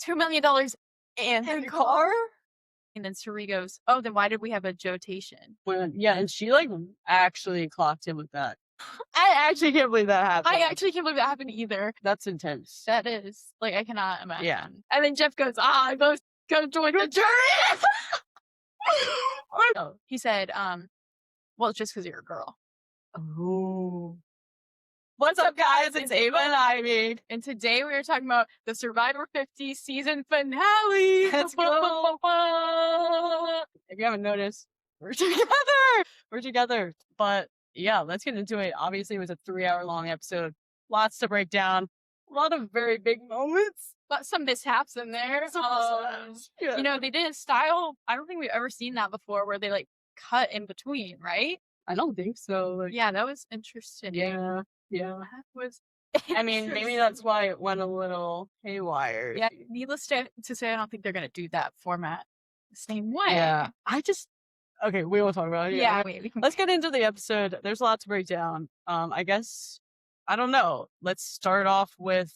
$2 million and a car? And then Suri goes, oh, then why did we have a jotation? Yeah, and she like actually clocked him with that. I actually can't believe that happened. I actually can't believe that happened either. That's intense. That is. Like, I cannot imagine. Yeah. And then Jeff goes, go join the jury. Oh, he said, well, it's just because you're a girl. Oh. What's up, guys? It's Ava and Ivy. And today we are talking about the Survivor 50 season finale. Let's go. If you haven't noticed, we're together. We're together. But yeah, let's get into it. Obviously, it was a 3-hour-long episode. Lots to break down. A lot of very big moments. But some mishaps in there. Yeah. You know, they did a style. I don't think we've ever seen that before where they like cut in between, right? I don't think so. Like, yeah, that was interesting. Yeah. That was. I mean, maybe that's why it went a little haywire. Yeah, needless to say, I don't think they're gonna do that format the same way. Yeah, okay, we won't talk about it. Yeah, let's get into the episode. There's a lot to break down. I guess I don't know. Let's start off with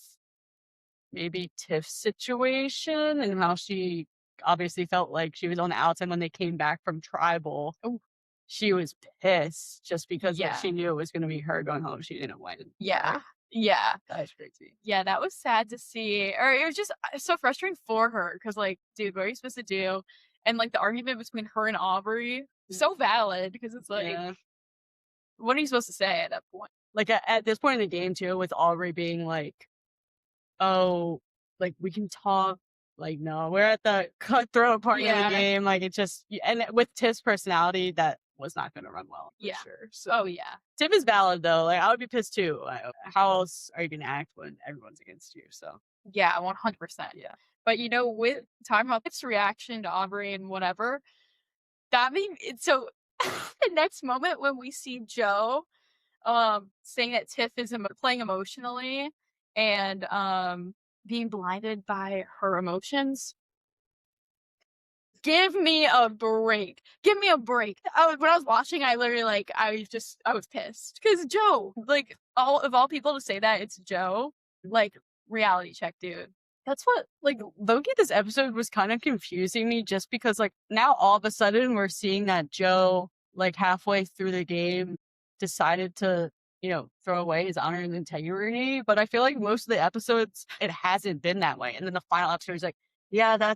maybe Tiff's situation and how she obviously felt like she was on the outside when they came back from tribal. Oh. She was pissed just because she knew it was going to be her going home. She didn't win. Yeah. Yeah. That was crazy. Yeah, that was sad to see. Or it was just so frustrating for her because, like, dude, what are you supposed to do? And, like, the argument between her and Aubry, so valid because it's like, what are you supposed to say at that point? Like, at this point in the game, too, with Aubry being like, oh, like, we can talk. Like, no, we're at the cutthroat part of the game. Like, it just, and with Tiff's personality, that was not going to run well. For sure. So, Tiff is valid, though. Like, I would be pissed, too. How else are you going to act when everyone's against you? So, yeah, 100%. Yeah. But, you know, with talking about Tiff's reaction to Aubry and whatever, that means, so the next moment when we see Joe saying that Tiff is playing emotionally and being blinded by her emotions. Give me a break. Give me a break. When I was watching, I literally I was pissed because Joe, like, of all people to say that, it's Joe. Like, reality check, dude. That's what, like, Loki, this episode was kind of confusing me just because, like, now all of a sudden we're seeing that Joe, like, halfway through the game decided to, you know, throw away his honor and integrity. But I feel like most of the episodes, it hasn't been that way. And then the final episode is like, I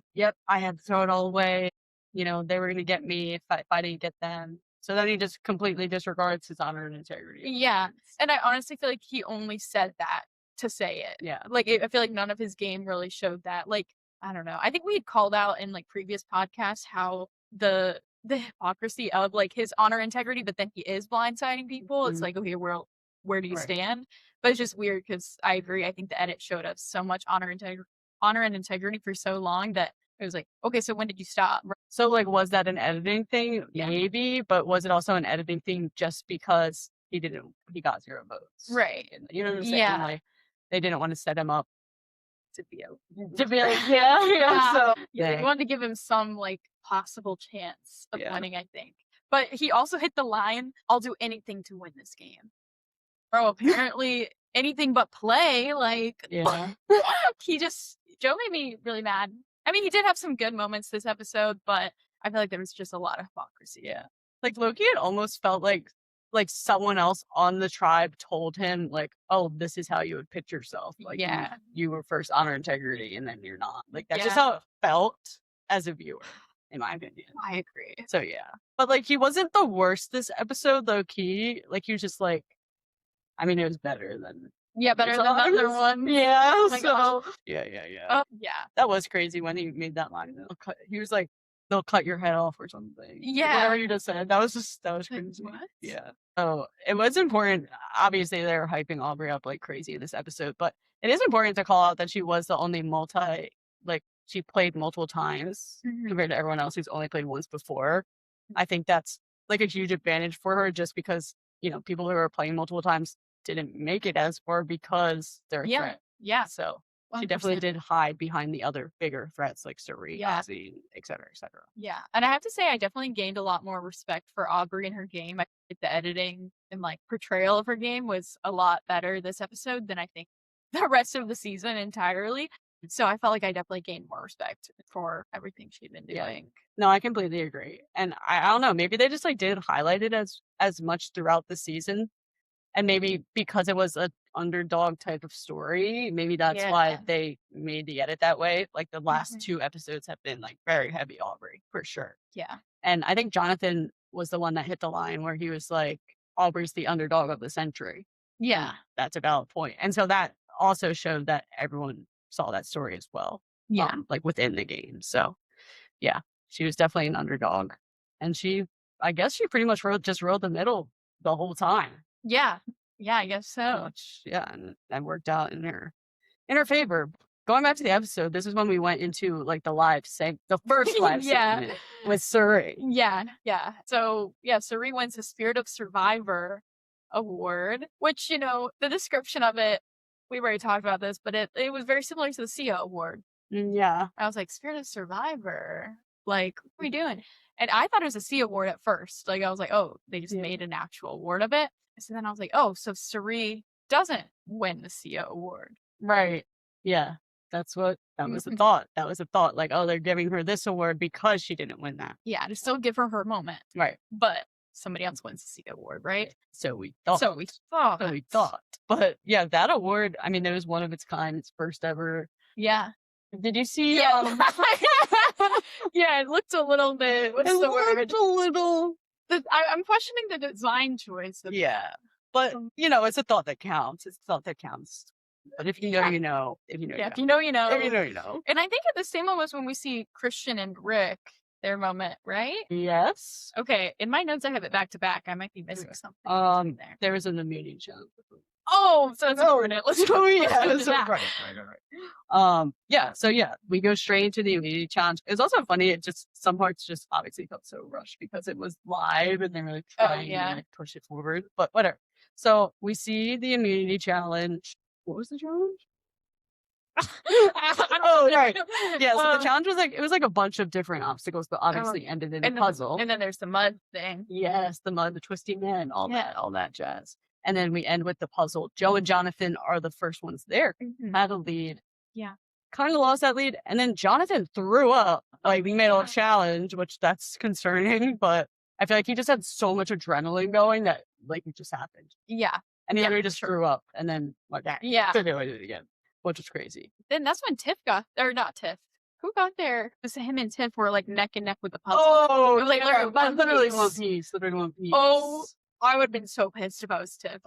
had to throw it all away. You know, they were going to get me if I didn't get them. So then he just completely disregards his honor and integrity. Yeah. And I honestly feel like he only said that to say it. Yeah. Like, I feel like none of his game really showed that. Like, I don't know. I think we had called out in, like, previous podcasts how the hypocrisy of, like, his honor and integrity, but then he is blindsiding people. It's like, okay, where do you stand? But it's just weird because I agree. I think the edit showed us so much honor and integrity for so long that it was like, okay, so when did you stop? So, like, was that an editing thing? Yeah. Maybe, but was it also an editing thing just because he got 0 votes? Right. You know what I'm saying? Yeah. Like, they didn't want to set him up to be like, So they wanted to give him some, like, possible chance of winning, I think. But he also hit the line, I'll do anything to win this game. Bro, apparently anything but play, like, Joe made me really mad. I mean, he did have some good moments this episode, but I feel like there was just a lot of hypocrisy. Yeah. Like, Loki, it almost felt like someone else on the tribe told him, like, oh, this is how you would pitch yourself. Like, you were first honor integrity and then you're not. Like, that's just how it felt as a viewer, in my opinion. I agree. So, yeah. But, like, he wasn't the worst this episode, low key. Like, he was just like, I mean, it was better than... Yeah, better than the other one. Yeah. Oh my gosh. Yeah. Oh, yeah. That was crazy when he made that line. He was like, they'll cut your head off or something. Yeah. Whatever you just said. That was crazy. What? Yeah. So it was important. Obviously, they're hyping Aubry up like crazy in this episode, but it is important to call out that she was the only she played multiple times compared to everyone else who's only played once before. I think that's like a huge advantage for her just because, you know, people who are playing multiple times didn't make it as far because they're a threat. Yeah. So 100%. She definitely did hide behind the other bigger threats like Suri, Ozzy, et cetera, et cetera. Yeah. And I have to say, I definitely gained a lot more respect for Aubry and her game. I think the editing and, like, portrayal of her game was a lot better this episode than I think the rest of the season entirely. So I felt like I definitely gained more respect for everything she'd been Yeah. doing. No, I completely agree. And I don't know, maybe they just like didn't highlight it as much throughout the season. And maybe because it was an underdog type of story, maybe that's why Yeah. they made the edit that way. Like the last Mhm. 2 episodes have been like very heavy Aubry for sure. Yeah. And I think Jonathan was the one that hit the line where he was like, Aubrey's the underdog of the century. Yeah. That's a valid point. And so that also showed that everyone saw that story as well. Yeah. Like within the game. So yeah, she was definitely an underdog. And I guess she pretty much just rode the middle the whole time. Yeah. Yeah, I guess so. Which, yeah, and that worked out in her favor. Going back to the episode, this is when we went into like the first live segment with Suri. Yeah. So Suri wins the Spirit of Survivor award, which, the description of it, we've already talked about this, but it was very similar to the Sia Award. Yeah. I was like, Spirit of Survivor? Like, what are we doing? And I thought it was a Sia Award at first. Like, I was like, oh, they just made an actual award of it. So then I was like, oh, so Suri doesn't win the Sia Award. Right. Yeah. That was the thought. That was the thought. Like, oh, they're giving her this award because she didn't win that. Yeah, to still give her moment. Right. But somebody else wins the Sia Award, right? So we thought. But yeah, that award, I mean, it was one of its kind. It's first ever. Yeah. Did you see? Yeah. Yeah, it looked a little bit. What's the word? Looked a little. I'm questioning the design choice. Yeah. But, it's a thought that counts. It's a thought that counts. But if you know, you know. If you know, if you know, you know. If you know, you know. And I think at the same moment when we see Christian and Rick, their moment, right? Yes. Okay. In my notes, I have it back to back. I might be missing something. There was an immunity challenge. Oh, so it's important. Let's go. Yeah. So yeah, we go straight into the immunity challenge. It's also funny. Some parts just obviously felt so rushed because it was live and they were like trying to push it forward. But whatever. So we see the immunity challenge. What was the challenge? Right. Yeah, so the challenge was like a bunch of different obstacles, but obviously ended in a puzzle. And then there's the mud thing. Yes, the mud, the twisty men, all that jazz. And then we end with the puzzle. Joe and Jonathan are the first ones there. Had a lead. Yeah. Kind of lost that lead. And then Jonathan threw up. Like, we made a challenge, which that's concerning, but I feel like he just had so much adrenaline going that, like, it just happened. Yeah. And the other just threw up and then like that. Yeah. So they did it again, which was crazy. Then that's when Tiff got, or not Tiff. Who got there? It was him and Tiff were like neck and neck with the puzzle. Oh, it was like literally one piece. Literally one piece. Oh, I would have been so pissed if I was Tiff.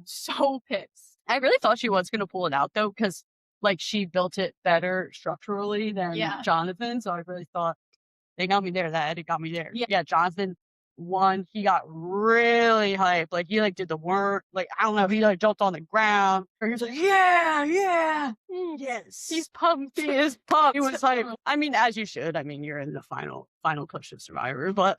So pissed. I really thought she was going to pull it out though, because like she built it better structurally than Jonathan. So I really thought they got me there. That edit got me there. Yeah, Jonathan won. He got really hyped. Like he did the work. Like I don't know. He jumped on the ground. Or he was like, yes. He's pumped. He is pumped. He was hyped. I mean, as you should. I mean, you're in the final push of Survivor, but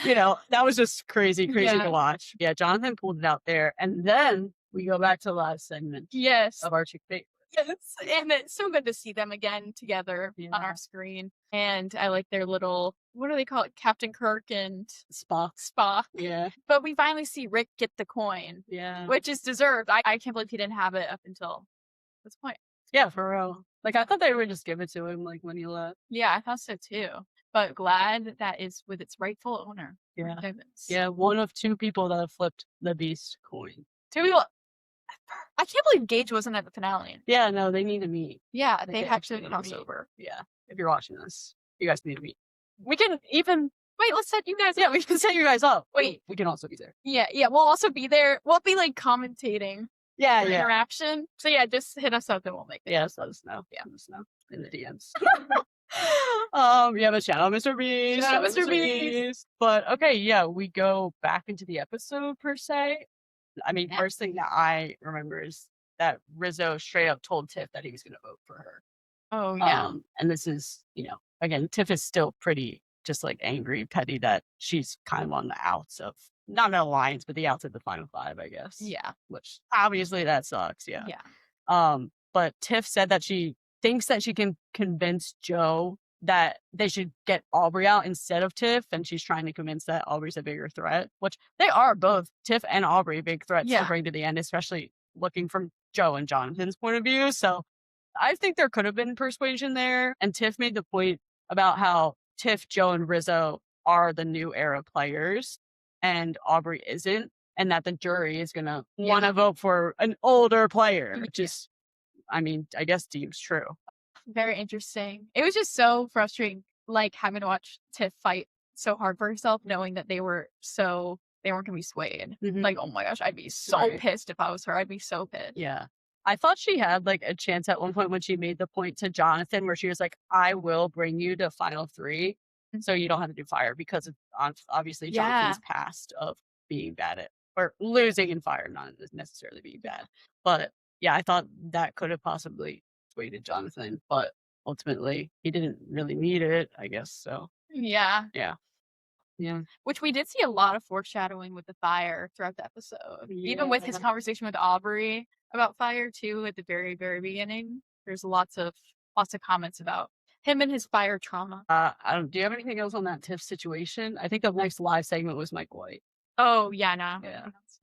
that was just crazy to watch. Yeah, Jonathan pulled it out there, and then we go back to the last segment. Yes, of our chick favorites. Yes, and it's so good to see them again together on our screen. And I like their little, what do they call it? Captain Kirk and Spock. Yeah. But we finally see Rick get the coin. Yeah. Which is deserved. I can't believe he didn't have it up until this point. Yeah, for real. Like, I thought they would just give it to him, like, when he left. Yeah, I thought so too. But glad that is with its rightful owner. Yeah. Devens. Yeah, one of 2 people that have flipped the Beast coin. 2 people. I can't believe Gage wasn't at the finale. Yeah, no, they need to meet. Yeah, they have to cross over. Yeah, if you're watching this, you guys need to meet. We can even wait. Let's set you guys. Yeah, we can set you guys up. Wait, we can also be there. Yeah. We'll also be there. We'll be like commentating. Yeah. Interaction. So yeah, just hit us up and we'll make it. Yeah, let us know. Yeah, let us know in the DMs. But shout out Mr. Beast. Shout out Mr. Beast. But okay, yeah, we go back into the episode per se. I mean, first thing that I remember is that Rizo straight up told Tiff that he was going to vote for her. Oh, yeah. And this is, again, Tiff is still pretty just like angry, petty that she's kind of on the outs of, not an alliance, but the outs of the final 5, I guess. Yeah. Which obviously that sucks. Yeah. Yeah. But Tiff said that she thinks that she can convince Joe that they should get Aubry out instead of Tiff, and she's trying to convince that Aubrey's a bigger threat, which they are both, Tiff and Aubry, big threats to bring to the end, especially looking from Joe and Jonathan's point of view. So I think there could have been persuasion there. And Tiff made the point about how Tiff, Joe, and Rizo are the new era players and Aubry isn't. And that the jury is going to want to vote for an older player, which is, I mean, I guess deems true. Very interesting. It was just so frustrating, like having to watch Tiff fight so hard for herself, knowing that they weren't going to be swayed. Like, oh my gosh, I'd be so pissed if I was her. I'd be so pissed. Yeah. I thought she had like a chance at one point when she made the point to Jonathan where she was like, I will bring you to final 3 so you don't have to do fire, because of obviously Jonathan's past of being bad at, or losing in fire, not necessarily being bad. But yeah, I thought that could have possibly swayed Jonathan, but ultimately he didn't really need it, I guess. So yeah. Which we did see a lot of foreshadowing with the fire throughout the episode. Even with his conversation with Aubry about fire too at the very, very beginning. There's lots of comments about him and his fire trauma. Do you have anything else on that Tiff situation? I think the next live segment was Mike White. Oh yeah, no.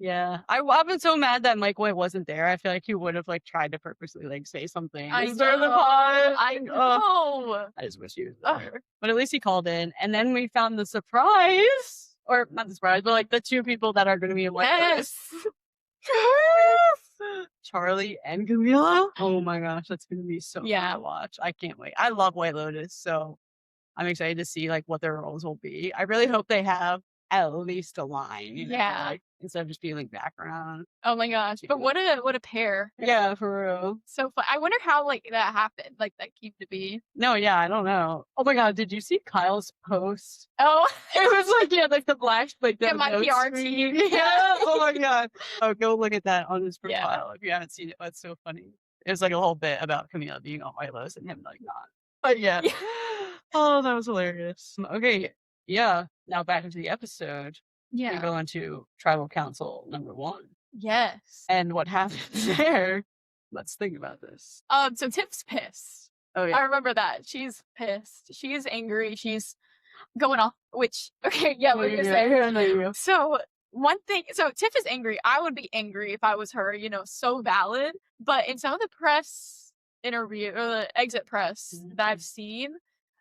Yeah. I've been so mad that Mike White wasn't there. I feel like he would have like tried to purposely like say something. I know. I just wish he was there. But at least he called in. And then we found the surprise. Or not the surprise, but like the 2 people that are gonna be in White Lotus. Charlie and Camila. Oh my gosh, that's gonna be so fun to watch. I can't wait. I love White Lotus, so I'm excited to see like what their roles will be. I really hope they have at least a line, you know, like, instead of just being like background. Oh my gosh. But what a pair. Yeah, for real. So fun. I wonder how like that happened, like that came to be. No, yeah, I don't know. Oh my god, did you see Kyle's post? Oh, it was like like the black like the my PR team. Yeah. Oh my god. Oh, go look at that on his profile if you haven't seen it. That's so funny. It was like a whole bit about Camila being on White Lotus and him like not. But yeah. Oh, that was hilarious. Okay. Yeah. Now back into the episode. We go into Tribal Council number 1. Yes. And what happens there? Let's think about this. So Tiff's pissed. Oh yeah. I remember that. She's pissed. She's angry. She's going off. Which what you're saying. So one thing. So Tiff is angry. I would be angry if I was her. You know, so valid. But in some of the press interview or the exit press that I've seen,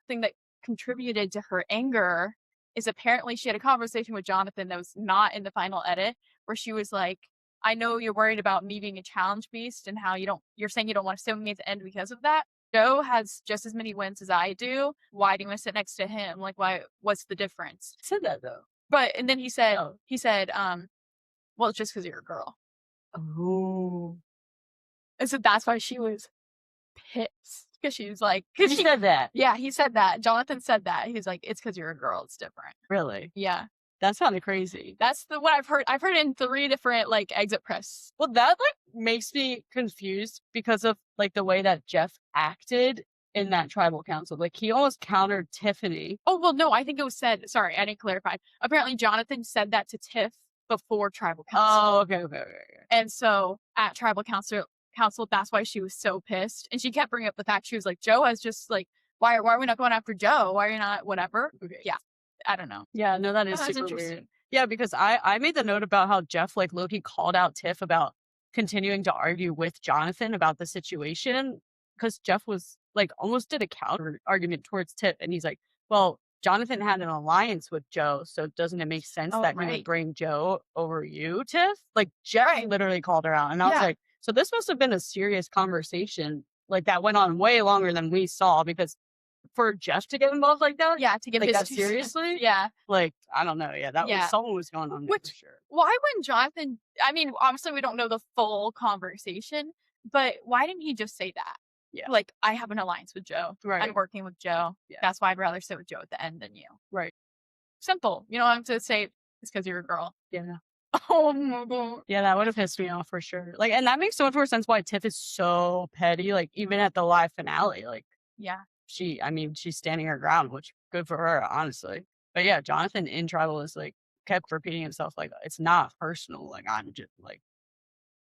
thing that contributed to her anger is apparently she had a conversation with Jonathan that was not in the final edit, where she was like, I know you're worried about me being a challenge beast and how you're saying you don't want to sit with me at the end because of that. Joe has just as many wins as I do. Why do you want to sit next to him? Like, what's the difference? He said that though. But, and then he said, well, it's just because you're a girl. Oh. And so that's why she was pissed. Because she was like... He said that? Yeah, he said that. Jonathan said that. He was like, it's because you're a girl. It's different. Really? Yeah. That sounded crazy. That's what I've heard. I've heard in 3 different, like, exit press. Well, that, like, makes me confused because of, like, the way that Jeff acted in that tribal council. Like, he almost countered Tiffany. Oh, well, no, I think it was said... Sorry, I didn't clarify. Apparently, Jonathan said that to Tiff before tribal council. Oh, okay. And so, at tribal council, that's why she was so pissed. And she kept bringing up the fact, she was like, Joe has just like, why are we not going after Joe? Why are you not whatever? Okay. Yeah. I don't know. Yeah, no, that is super weird. Yeah, because I made the note about how Jeff like low-key called out Tiff about continuing to argue with Jonathan about the situation, because Jeff was like almost did a counter argument towards Tiff, and he's like, well, Jonathan had an alliance with Joe, so doesn't it make sense that he would bring Joe over you, Tiff? Like Jeff literally called her out, and I was like, so this must have been a serious conversation, like that went on way longer than we saw, because for Jeff to get involved like that, to give like his that seriously, like I don't know, that was something was going on there for sure. Why wouldn't Jonathan? I mean, obviously we don't know the full conversation, but why didn't he just say that? Yeah, like I have an alliance with Joe. Right, I'm working with Joe. Yeah, that's why I'd rather sit with Joe at the end than you. Right, simple. You don't have to say it's because you're a girl. Yeah. Oh my god. Yeah, that would have pissed me off for sure. Like, and that makes so much more sense why Tiff is so petty. Like, even at the live finale, like, she's standing her ground, which good for her, honestly. But yeah, Jonathan in Tribal is like kept repeating himself, like, it's not personal. Like, I'm just like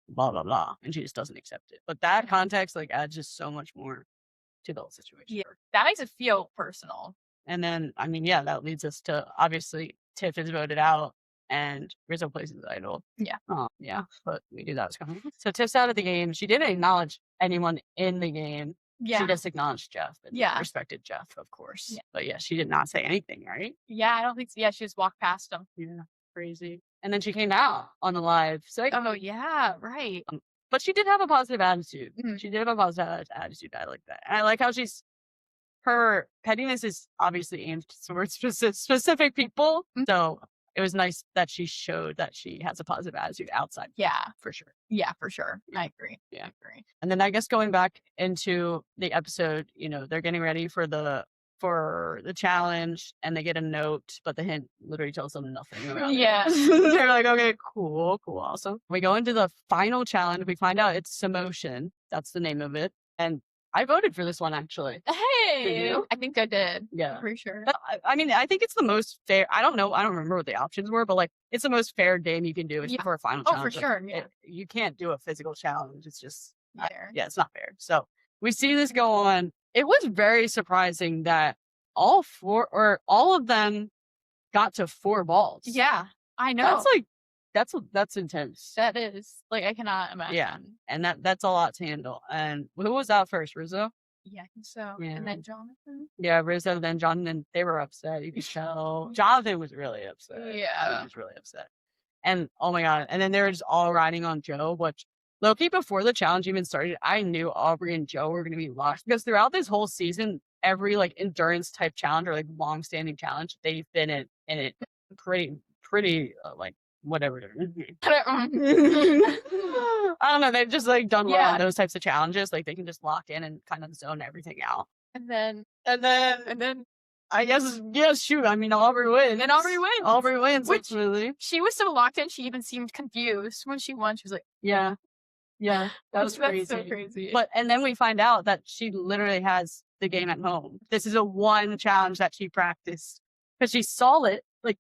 blah blah blah, and she just doesn't accept it. But that context like adds just so much more to the whole situation. Yeah, that makes it feel personal. And then that leads us to obviously Tiff is voted out. and Rizzo plays his idol. Yeah. Yeah, but we knew that was coming. So Tiff's out of the game. She didn't acknowledge anyone in the game. Yeah. She just acknowledged Jeff and Yeah. respected Jeff, of course. Yeah. But yeah, she did not say anything, right? Yeah, I don't think so. Yeah, she just walked past him. Yeah, crazy. And then she came out on the live. So Oh, yeah, right. but she did have a positive attitude. Mhm. She did have a positive attitude. I like that. And I like how her pettiness is obviously aimed towards specific people. Mhm. So it was nice that she showed that she has a positive attitude outside. Yeah, for sure. Yeah, for sure. I agree. Yeah. I agree. And then I guess going back into the episode, you know, they're getting ready for the challenge and they get a note, but the hint literally tells them nothing about Yeah. it. They're like, okay, cool, awesome. We go into the final challenge. We find out it's Simmotion. That's the name of it. And I voted for this one, actually. Hey, Did you? I think I did. Yeah. I'm pretty sure. I mean, I think it's the most fair. I don't know. I don't remember what the options were, but like, it's the most fair game you can do is Yeah. for a final Oh, challenge. for sure. Yeah. You can't do a physical challenge. It's just, Fair. yeah, it's not fair. So we see this go on. It was very surprising that all of them got to 4 balls. Yeah, I know. That's intense. That is, like, I cannot imagine. Yeah, and that's a lot to handle. And who was out first? Rizzo? Yeah, I think so. Yeah. And then Jonathan. Yeah, Rizzo, then Jonathan. They were upset. You could tell. Jonathan was really upset. Yeah. He was really upset. And oh my god! And then they were just all riding on Joe. Which low-key before the challenge even started, I knew Aubry and Joe were going to be locked because throughout this whole season, every like endurance type challenge or like long-standing challenge, they've been in it pretty like whatever. I don't know. They've just like done well on those types of challenges. Like they can just lock in and kind of zone everything out. And then I guess, shoot. I mean, Aubry wins. And then Aubry wins. Aubry wins, Which- ultimately. she was so locked in, she even seemed confused when she won. She was like, Yeah. That was crazy. That's so crazy. And then we find out that she literally has the game at home. This is a one challenge that she practiced because she saw it, like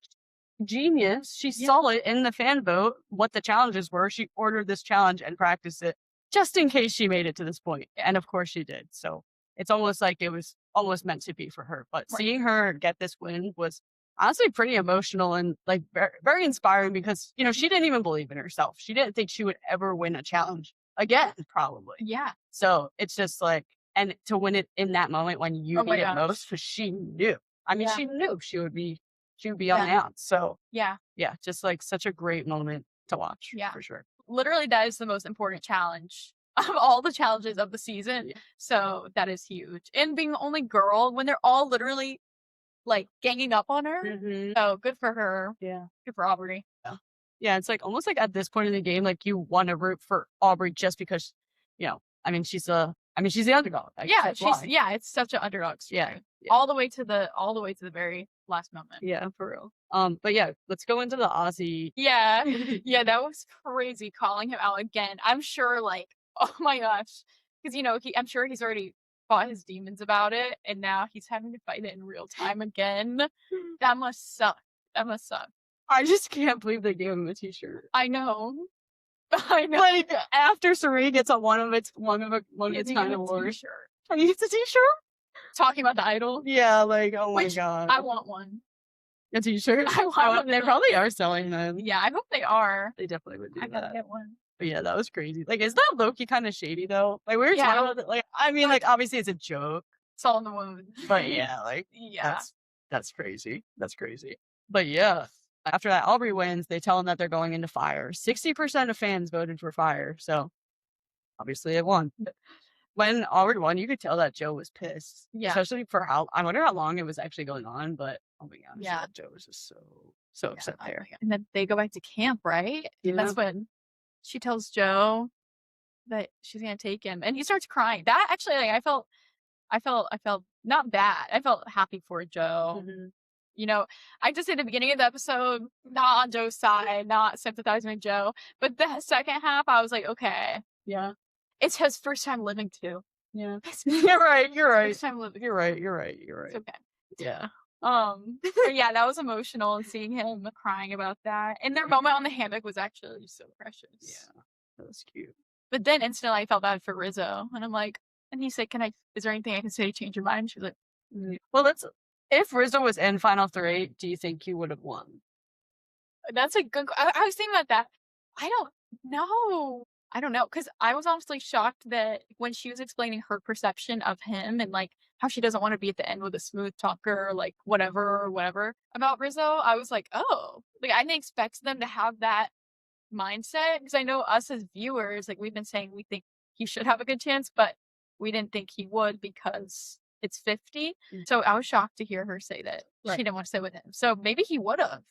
genius. She saw it in the fan vote, what the challenges were. She ordered this challenge and practiced it just in case she made it to this point. And of course she did. So it's almost like it was almost meant to be for her. But seeing her get this win was honestly pretty emotional and like very, very inspiring because, you know, she didn't even believe in herself. She didn't think she would ever win a challenge again, probably. Yeah. So it's just like, and to win it in that moment when you need it most, because she knew. I mean, she knew she would be on the outs. So yeah, just like such a great moment to watch. Yeah, for sure. Literally, that is the most important challenge of all the challenges of the season. Yeah. So that is huge. And being the only girl when they're all literally like ganging up on her. Mm-hmm. So good for her. Yeah. Good for Aubry. Yeah, it's like almost like at this point in the game, like you want to root for Aubry just because, you know, she's the underdog. It's such an underdog story. Yeah. All the way to the very last moment. Yeah, for real. But yeah, let's go into the Ozzy. Yeah. Yeah, that was crazy calling him out again. I'm sure like, oh my gosh. Because, you know, I'm sure he's already fought his demons about it. And now he's having to fight it in real time again. That must suck. I just can't believe they gave him a t-shirt. I know. Like after Sari gets one of its kind of awards. Can you get a t-shirt? Talking about the idol. Yeah, like my god. I want one. A t-shirt? I want one. They probably are selling them. Yeah, I hope they are. They definitely would do that. I gotta get one. But yeah, that was crazy. Like, is that low-key kind of shady though? Like we were talking about it. Like, I mean, like obviously it's a joke. It's all in the wound. But yeah, like that's crazy. That's crazy. But yeah. After that, Aubry wins. They tell him that they're going into fire. 60% of fans voted for fire, so obviously it won. When Aubry won, you could tell that Joe was pissed. Yeah, especially for I wonder how long it was actually going on. But oh my gosh, yeah, Joe was just so upset there. And then they go back to camp, right? Yeah. That's when she tells Joe that she's gonna take him, and he starts crying. That actually, like, I felt not bad. I felt happy for Joe. Mm-hmm. You know, I just at the beginning of the episode, not on Joe's side, not sympathizing with Joe. But the second half, I was like, okay. Yeah. It's his first time living too. Yeah. You're right. First time living. You're right. It's okay. Yeah. But yeah, that was emotional and seeing him crying about that. And their moment on the hammock was actually so precious. Yeah. That was cute. But then instantly I felt bad for Rizo. And I'm like, and he said, is there anything I can say to change your mind? She was like, well, if Rizzo was in Final 3, do you think he would have won? That's a good. I was thinking about that. I don't know. I don't know because I was honestly shocked that when she was explaining her perception of him and like how she doesn't want to be at the end with a smooth talker, like whatever about Rizzo. I was like, oh, like I didn't expect them to have that mindset because I know us as viewers, like we've been saying, we think he should have a good chance, but we didn't think he would because it's 50. So I was shocked to hear her say that she didn't want to sit with him. So maybe he would have.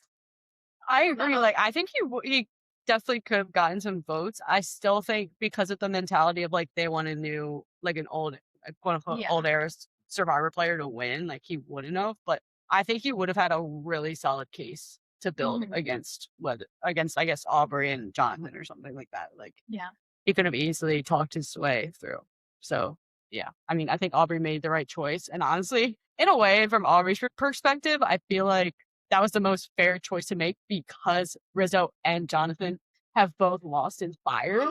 I agree. Like, I think he definitely could have gotten some votes. I still think because of the mentality of like they want a new, like an old, quote unquote, old era Survivor player to win, like he wouldn't have. But I think he would have had a really solid case to build against I guess Aubry and Jonathan or something like that. Like, he could have easily talked his way through. So yeah, I mean, I think Aubry made the right choice. And honestly, in a way, from Aubrey's perspective, I feel like that was the most fair choice to make because Rizzo and Jonathan have both lost in fire.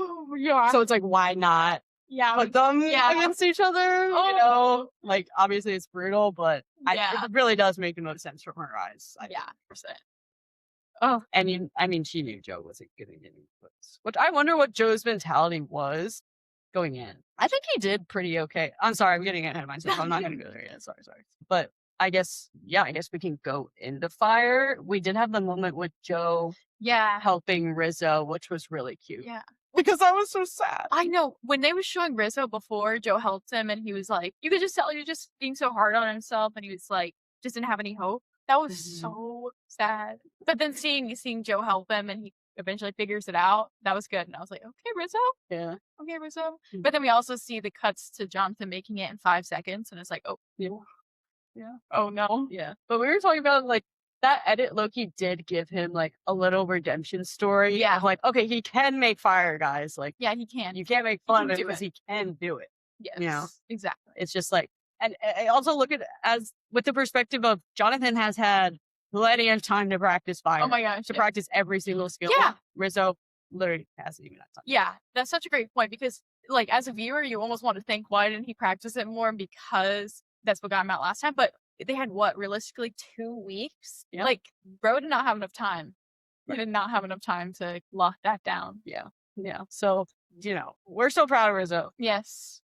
So it's like, why not put them against each other? You know, like obviously it's brutal, but it really does make the most sense from her eyes. 100%. Oh, and I mean, she knew Joe wasn't getting any votes, which I wonder what Joe's mentality was going in. I think he did pretty okay. I'm sorry, I'm getting ahead of myself. I'm not going to go there yet. Sorry. But I guess we can go into fire. We did have the moment with Joe helping Rizzo, which was really cute. Yeah. Because I was so sad. I know. When they was showing Rizzo before, Joe helped him and he was like, you could just tell he was just being so hard on himself and he was like, just didn't have any hope. That was so sad. But then seeing Joe help him and he eventually figures it out, that was good. And I was like, okay, Rizzo. Yeah. Okay, Rizzo. But then we also see the cuts to Jonathan making it in 5 seconds. And it's like, oh. Yeah. Oh, no. Yeah. But we were talking about, like, that edit Loki did give him, like, a little redemption story. Yeah. Of, like, okay, he can make fire, guys. Like, yeah, he can. You can't make fun of it because he can do it. Yes. You know? Exactly. It's just like, and I also look at it as with the perspective of Jonathan has had plenty of time to practice fire. Oh my gosh. To practice every single skill. Yeah. Rizzo literally hasn't even had time. Yeah. That's such a great point because, like, as a viewer, you almost want to think, why didn't he practice it more? Because that's what got him out last time. But they had realistically 2 weeks? Yeah. Like, bro did not have enough time. He did not have enough time to lock that down. Yeah. Yeah. So, you know, we're so proud of Rizzo. Yes.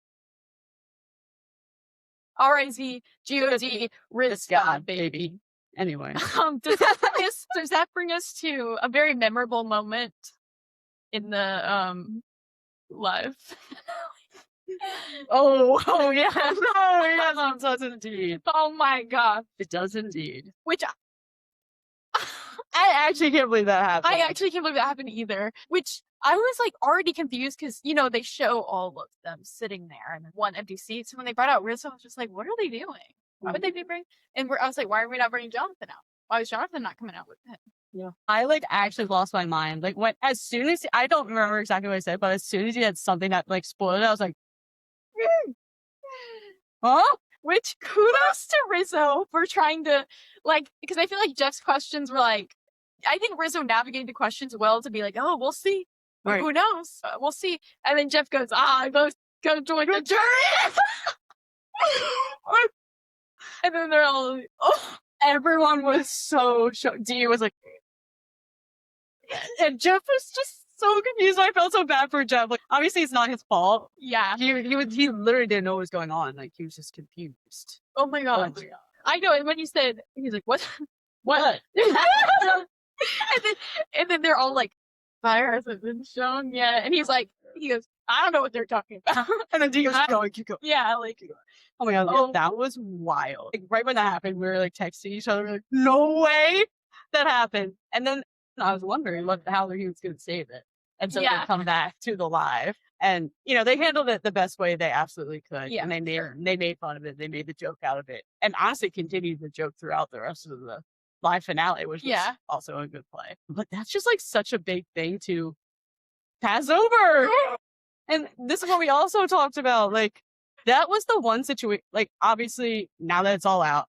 R-I-Z, G-O-D, Riz God, baby. Anyway. Does that bring us to a very memorable moment in the live? Oh yeah. No, yes, it does indeed. Oh my god. It does indeed. Which I actually can't believe that happened. I actually can't believe that happened either. Which I was like already confused because, you know, they show all of them sitting there in one empty seat. So when they brought out Rizzo, I was just like, what are they doing? Why would they be bringing? And I was like, why are we not bringing Jonathan out? Why is Jonathan not coming out with him? Yeah. I like actually lost my mind. Like as soon as I don't remember exactly what I said, but as soon as he had something that like spoiled it, I was like, huh? Which kudos to Rizzo for trying to like, because I feel like Jeff's questions were like, I think Rizzo navigated the questions well to be like, oh, we'll see. Right. Who knows? We'll see. And then Jeff goes, go join the jury. And then they're all like, oh. Everyone was so shocked. Dee was like, and Jeff was just so confused. I felt so bad for Jeff. Like, obviously, it's not his fault. Yeah. He literally didn't know what was going on. Like, he was just confused. Oh my god. I know. And when you said, he's like, what? What? and then they're all like, fire hasn't been shown yet. And he goes, I don't know what they're talking about. And then Dee goes, keep going. Yeah, like, oh my god, that was wild. Like, right when that happened, we were like texting each other. We were like, no way that happened. And then I was wondering how he was going to save it. And so they come back to the live. And, you know, they handled it the best way they absolutely could. Yeah. And they made fun of it. They made the joke out of it. And honestly continued the joke throughout the rest of the live finale, which was also a good play. But that's just like such a big thing to pass over. And this is what we also talked about. Like, that was the one situation, like, obviously, now that it's all out,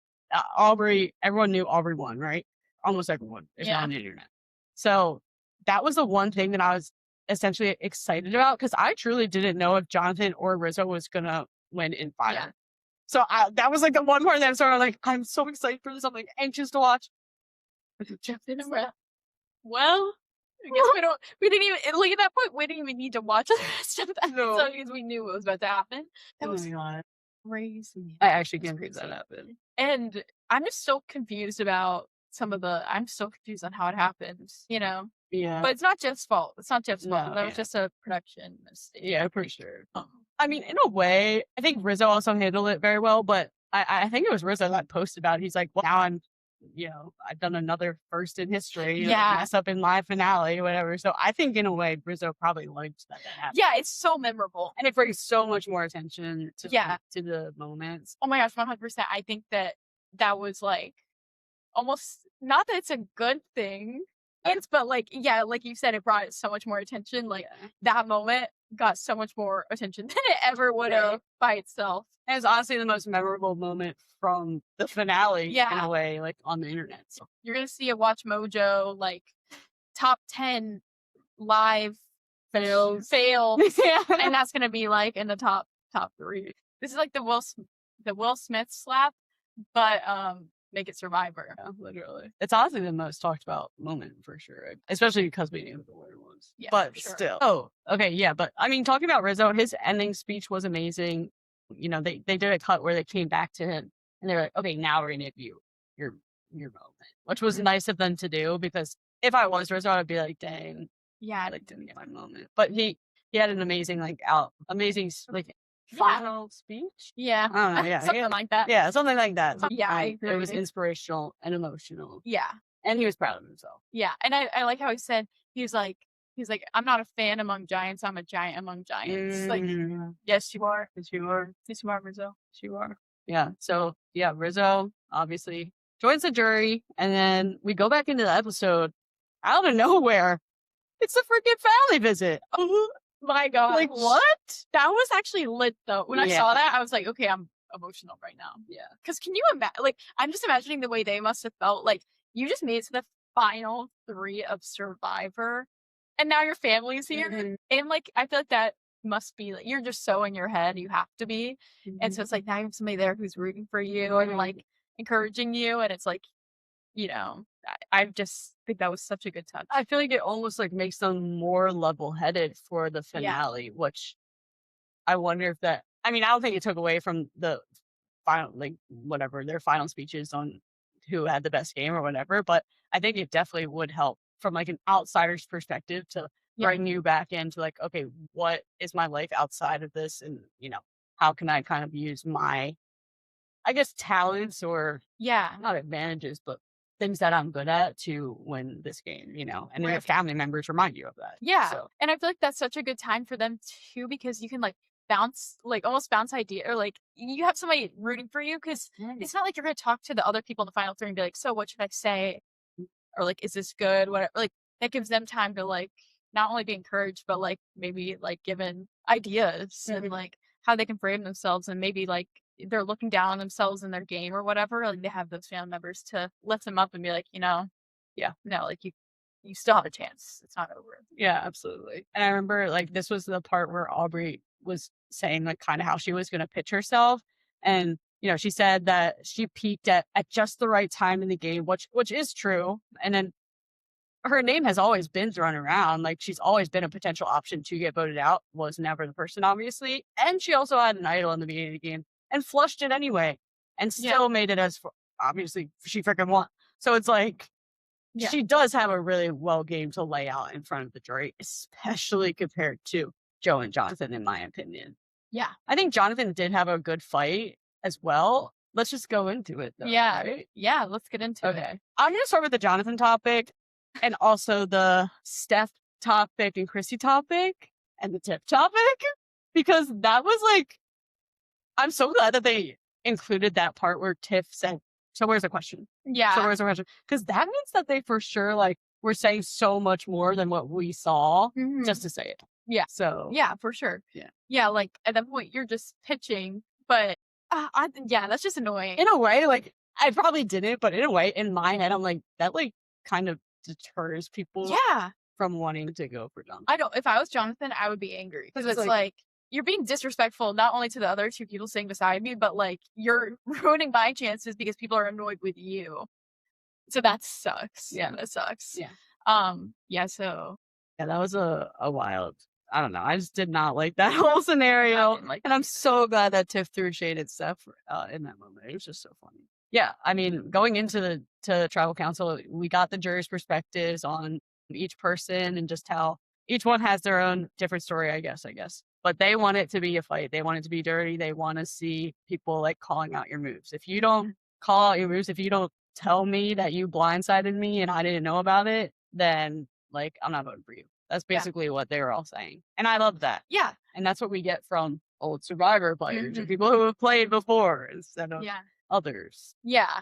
Aubry, everyone knew Aubry won, right? Almost everyone, if not on the internet. So that was the one thing that I was essentially excited about because I truly didn't know if Jonathan or Rizzo was going to win in fire. Yeah. So that was like the one part that I'm sort of like, I'm so excited for this. I'm like anxious to watch. Jeff didn't rap. Well, I guess we didn't even, like, at that point, we didn't even need to watch the rest of the episode because we knew what was about to happen. That was crazy. I actually can't believe that happened. And I'm just so confused about I'm so confused on how it happens, you know? Yeah. But it's not Jeff's fault. It's not Jeff's fault. No, That was just a production mistake. Yeah, for sure. I mean, in a way, I think Rizo also handled it very well, but I think it was Rizo that posted about it. He's like, well, now I've done another first in history. Yeah. Mess up in my finale, whatever. So I think in a way, Rizo probably liked that happened. Yeah, it's so memorable. And it brings so much more attention to the moments. Oh my gosh, 100%. I think that was like almost, not that it's a good thing, but like, yeah, like you said, it brought so much more attention. Like that moment got so much more attention than it ever would have by itself. And it's honestly the most memorable moment from the finale in a way, like on the internet. So you're gonna see a Watch Mojo like top 10 live fails. And that's gonna be like in the top 3. This is like the Will Smith slap, but make it Survivor. Yeah, literally. It's honestly the most talked about moment for sure. Especially because we knew who the winner was. Yeah, but still. Oh, okay, yeah. But I mean, talking about Rizo, his ending speech was amazing. You know, they did a cut where they came back to him and they were like, okay, now we're gonna give you your moment. Which was nice of them to do, because if I was Rizo, I'd be like, dang. Yeah, I didn't get my moment. But he had an amazing final speech. Yeah. I don't know, yeah. Something like that. Yeah, something like that. Yeah, I agree. It was inspirational and emotional. Yeah. And he was proud of himself. Yeah. And I like how he said, he's like, I'm not a fan among giants, I'm a giant among giants. Like, yes, you are. Yes, you are. Yes, you are, Rizo. Yes, you are. Yeah. So yeah, Rizo obviously joins the jury, and then we go back into the episode out of nowhere. It's a freaking family visit. Oh my god! Like what? That was actually lit though. When I saw that, I was like, okay, I'm emotional right now. Yeah. Because can you imagine? Like, I'm just imagining the way they must have felt. Like, you just made it to the final 3 of Survivor, and now your family's here, and like, I feel like that must be like, you're just so in your head. You have to be, and so it's like now you have somebody there who's rooting for you and like encouraging you, and it's like, you know, I just think that was such a good touch. I feel like it almost like makes them more level-headed for the finale, which I wonder if that, I mean, I don't think it took away from the final, like whatever, their final speeches on who had the best game or whatever, but I think it definitely would help from like an outsider's perspective to bring you back into like, okay, what is my life outside of this? And, you know, how can I kind of use my, I guess, talents or not advantages, but things that I'm good at to win this game, you know, and your family members remind you of that. Yeah. So. And I feel like that's such a good time for them too, because you can like almost bounce idea, or like you have somebody rooting for you, because it's not like you're going to talk to the other people in the final 3 and be like, so what should I say? Or like, is this good? Whatever. Like that gives them time to like not only be encouraged, but like maybe like given ideas and like how they can frame themselves, and maybe like they're looking down on themselves in their game or whatever, like they have those family members to lift them up and be like, you know, no, like you still have a chance. It's not over. Yeah, absolutely. And I remember like this was the part where Aubry was saying like kind of how she was going to pitch herself. And, you know, she said that she peaked at just the right time in the game, which is true. And then her name has always been thrown around. Like she's always been a potential option to get voted out, was never the person, obviously. And she also had an idol in the beginning of the game and flushed it anyway and still made it as obviously she freaking won. So it's like she does have a really well game to lay out in front of the jury, especially compared to Joe and Jonathan, in my opinion. Yeah. I think Jonathan did have a good fight as well. Let's just go into it though. Yeah. Right? Yeah, let's get into it. I'm going to start with the Jonathan topic and also the Steph topic and Chrissy topic and the Tiff topic, because that was like, I'm so glad that they included that part where Tiff said, so where's the question? Yeah. So where's the question? Because that means that they for sure like were saying so much more than what we saw just to say it. Yeah. So. Yeah, for sure. Yeah. Yeah, like at that point you're just pitching, but that's just annoying. In a way, like I probably didn't, but in a way, in my head, I'm like, that like kind of deters people from wanting to go for Jonathan. I don't, if I was Jonathan, I would be angry, because it's like you're being disrespectful not only to the other 2 people sitting beside me, but like you're ruining my chances because people are annoyed with you. So that sucks. Yeah. That sucks. Yeah. Yeah, so Yeah, that was a wild. I don't know. I just did not like that whole scenario, and I'm so glad that Tiff threw shade at Steph in that moment. It was just so funny. Yeah, I mean, going into the tribal council, we got the jury's perspectives on each person and just how each one has their own different story. I guess, but they want it to be a fight. They want it to be dirty. They want to see people like calling out your moves. If you don't call out your moves, if you don't tell me that you blindsided me and I didn't know about it, then like I'm not voting for you. That's basically what they were all saying. And I love that. Yeah. And that's what we get from old Survivor players or people who have played before instead of others. Yeah.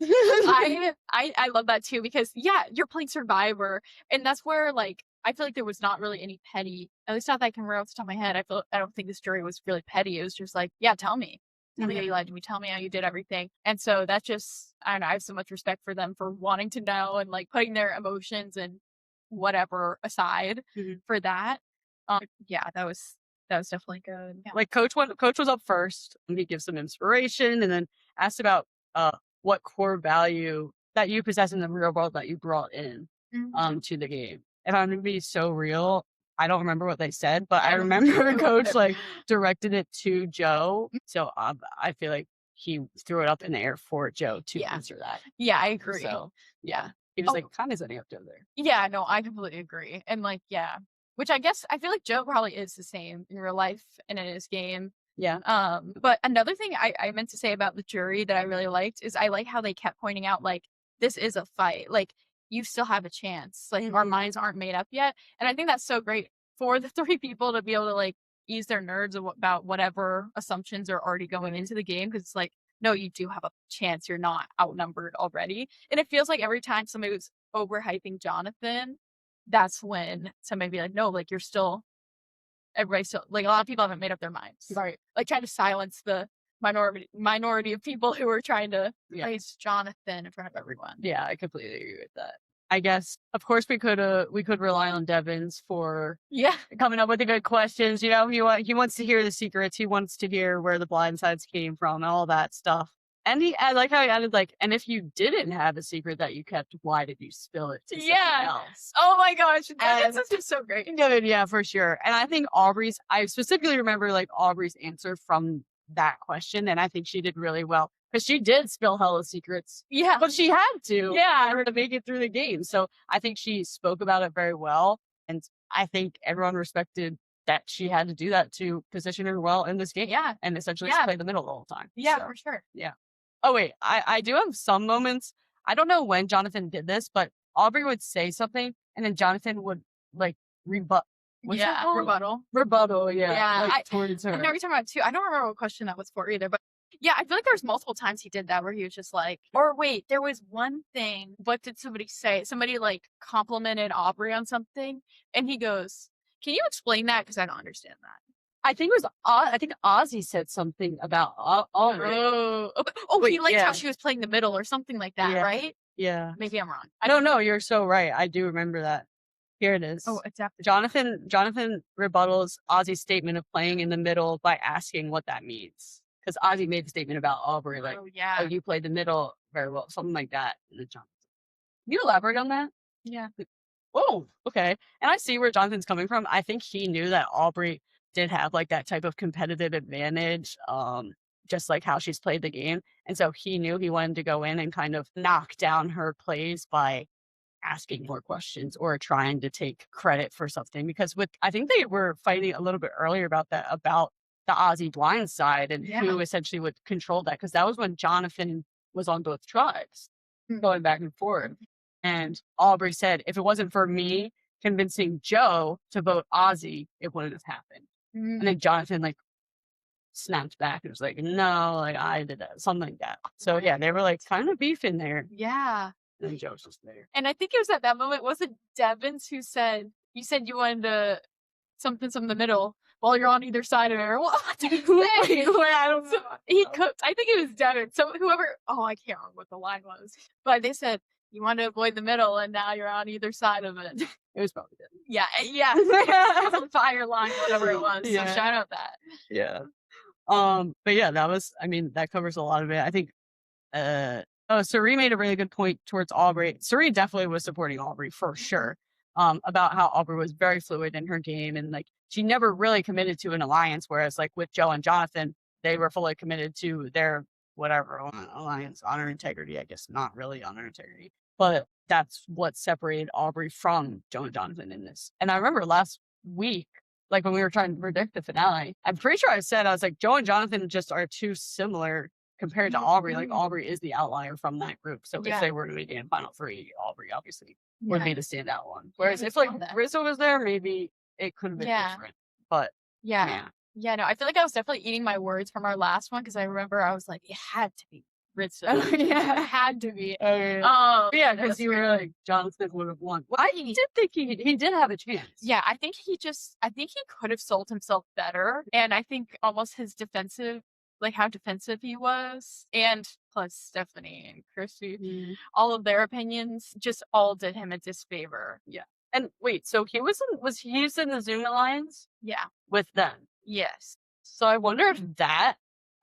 I love that too, because you're playing Survivor, and that's where like I feel like there was not really any petty, at least not that I can remember off the top of my head. I don't think this jury was really petty. It was just like, tell me. Tell me how you lied to me. Tell me how you did everything. And so that's just, I don't know, I have so much respect for them for wanting to know and like putting their emotions and whatever aside for that. That was definitely good. Yeah. Like Coach was up first, and he gives some inspiration and then asked about what core value that you possess in the real world that you brought in to the game. If I'm gonna be so real, I don't remember what they said, but I remember Coach like directed it to Joe. So I feel like he threw it up in the air for Joe to answer that. Yeah, I agree. So he was like kind of setting up Joe there. Yeah, no, I completely agree. And like, which I guess I feel like Joe probably is the same in real life and in his game. Yeah. But another thing I meant to say about the jury that I really liked is I like how they kept pointing out like this is a fight. Like you still have a chance. Like our minds aren't made up yet. And I think that's so great for the three people to be able to like ease their nerves about whatever assumptions are already going into the game, because it's like, no, you do have a chance. You're not outnumbered already. And it feels like every time somebody was overhyping Jonathan, that's when somebody be like, no, like everybody still, like a lot of people haven't made up their minds. Right. Like trying to silence the minority of people who are trying to praise Jonathan in front of everyone. Yeah, I completely agree with that. I guess, of course, we could rely on Devens for coming up with the good questions. You know, he wants to hear the secrets. He wants to hear where the blind sides came from and all that stuff. And I like how he added like, and if you didn't have a secret that you kept, why did you spill it to someone else? Oh my gosh, that's just so great. Good, yeah, for sure. And I think I specifically remember like Aubrey's answer from that question, and I think she did really well. Because she did spill hella secrets. Yeah. But she had to. Yeah. In order to make it through the game. So I think she spoke about it very well. And I think everyone respected that she had to do that to position her well in this game. Yeah. And essentially play the middle the whole time. Yeah, so, for sure. Yeah. Oh, wait. I do have some moments. I don't know when Jonathan did this, but Aubry would say something and then Jonathan would like rebuttal. Rebuttal, yeah. Like, towards her. I know you're talking about too. I don't remember what question that was for either, but yeah, I feel like there's multiple times he did that where he was just like, or wait, there was one thing. What did somebody say? Somebody like complimented Aubry on something, and he goes, "Can you explain that? Because I don't understand that." I think it was. I think Ozzy said something about Aubry. Wait, he liked how she was playing the middle or something like that, right? Yeah. Maybe I'm wrong. I don't know. You're so right. I do remember that. Here it is. Oh, it's after Jonathan rebuttals Ozzy's statement of playing in the middle by asking what that means. Because Ozzy made the statement about Aubry, like, oh, you played the middle very well, something like that. And Jonathan, can you elaborate on that? Yeah. Oh, okay. And I see where Jonathan's coming from. I think he knew that Aubry did have like that type of competitive advantage, just like how she's played the game. And so he knew he wanted to go in and kind of knock down her plays by asking more questions or trying to take credit for something. Because I think they were fighting a little bit earlier about the Ozzy blind side and who essentially would control that. Because that was when Jonathan was on both tribes, going back and forth. And Aubry said, if it wasn't for me convincing Joe to vote Ozzy, it wouldn't have happened. And then Jonathan like snapped back and was like, no, like I did that, something like that. So yeah, they were like kind of beefing there. Yeah. And then Joe's just there. And I think it was at that moment, was it Devens who said, you said you wanted to something in the middle while you're on either side of her. What did he say? I don't know. He cooked. I think it was Devens. So whoever, I can't remember what the line was. But they said, you want to avoid the middle and now you're on either side of it. It was probably Devens. Yeah. It was a fire line, whatever it was. Yeah. So shout out that. Yeah. But yeah, that covers a lot of it. I think Oh, Suri made a really good point towards Aubry. Suri definitely was supporting Aubry for sure. About how Aubry was very fluid in her game and like she never really committed to an alliance, whereas like with Joe and Jonathan, they were fully committed to their whatever alliance, honor integrity. I guess not really honor integrity, but that's what separated Aubry from Joe and Jonathan in this. And I remember last week, like when we were trying to predict the finale, I'm pretty sure I was like Joe and Jonathan just are too similar compared to Aubry. Like Aubry is the outlier from that group. So if they were to be in final three, Aubry obviously would be the standout one. Whereas if like Rizo was there, maybe it could have been different. But yeah, no, I feel like I was definitely eating my words from our last one because I remember I was like, it had to be Rizo. It had to be. Yeah, because you were like Jonathan would have won. Well, I did think he did have a chance. Yeah, I think he could have sold himself better, and I think almost his defensive. Like how defensive he was, and plus Stephanie and Chrissy, all of their opinions just all did him a disfavor. Yeah. And wait, so he was in the Zoom Alliance? Yeah. With them? Yes. So I wonder if that